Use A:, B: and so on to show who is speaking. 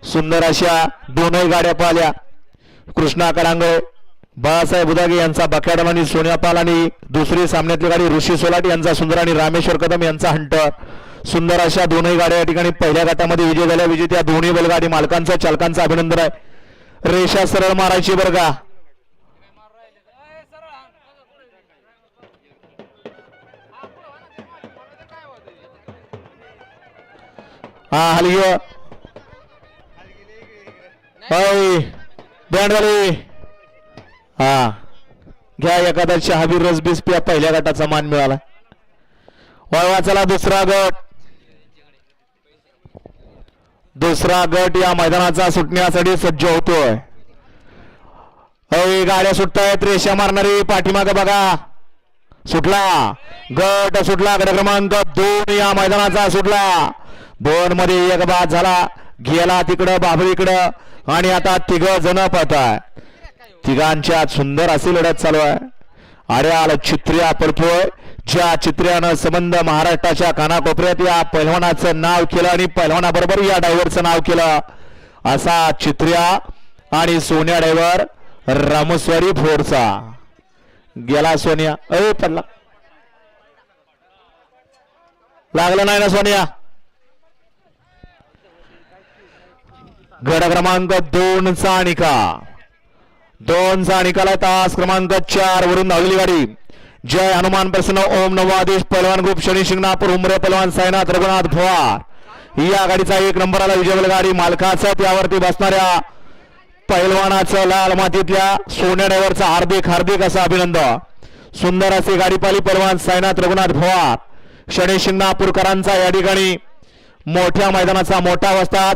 A: सुंदर अशा दोनही गाड्या पाहिल्या. कृष्णा कडांगळे बाळासाहेब उदागे यांचा बकाडम आणि सोन्या पाल आणि दुसरी सामन्यातली गाडी ऋषी सोलाटी यांचा सुंदर आणि रामेश्वर कदम यांचा हंटर. सुंदर अशा दोनही गाड्या या ठिकाणी पहिल्या गटामध्ये विजय झाल्या. विजेत्या दोन्ही बैलगाडी मालकांचं चालकांचं अभिनंदन आहे. रेषा सरळ मारायची बरं का. हा हलगी बँड वाले हा घ्या एखादा शहाबीर रसबीस पिया. पहिल्या गटाचा मान मिळाला. वळवा चला दुसरा गट या मैदानाचा सुटण्यासाठी सज्ज होतोय. गाड्या सुटतायत. रेषा मारणारी पाठीमागे बघा. सुटला गट सुटला. गट क्रमांक 2 या मैदानाचा सुटला. 2 मध्ये एक बाद झाला. गेला तिकडं बाबळीकडं आणि आता तिघ जण पळताय. तिघांच्यात सुंदर अशी लढत चालू आहे. आड्याल चित्र्या पडतोय. ज्या चित्र्यानं संबंध महाराष्ट्राच्या कानाकोपऱ्यात या पैलवानाचं नाव केलं आणि पैलवानाबरोबर या ड्रायव्हरचं नाव केलं असा चित्र्या आणि सोन्या ड्रायव्हर रामस्वारी फोरचा. गेला सोन्या. पडला. लागलं नाही ना सोन्या. गट क्रमांक 2 चा निकाल. 2 चा निकाल आहे. तास क्रमांक 4 वरून धावलेली गाडी जय हनुमान प्रसन्न ओम नवादेश पहलवान ग्रुप शनी शिंगणापूर उमरे पहलवान साईनाथ रघुनाथ पवार या गाडीचा 1 नंबरला विजय गाडी मालकाचं त्यावरती बसणाऱ्या पहलवानाचं लाल मातीतल्या सोन्या ड्रायव्हरचं हार्दिक हार्दिक असं अभिनंदन. सुंदर अशी गाडी पाली पहलवान साईनाथ रघुनाथ पवार शनी शिंगणापूरकरांचा या ठिकाणी मोठ्या मैदानाचा मोठा वस्ताद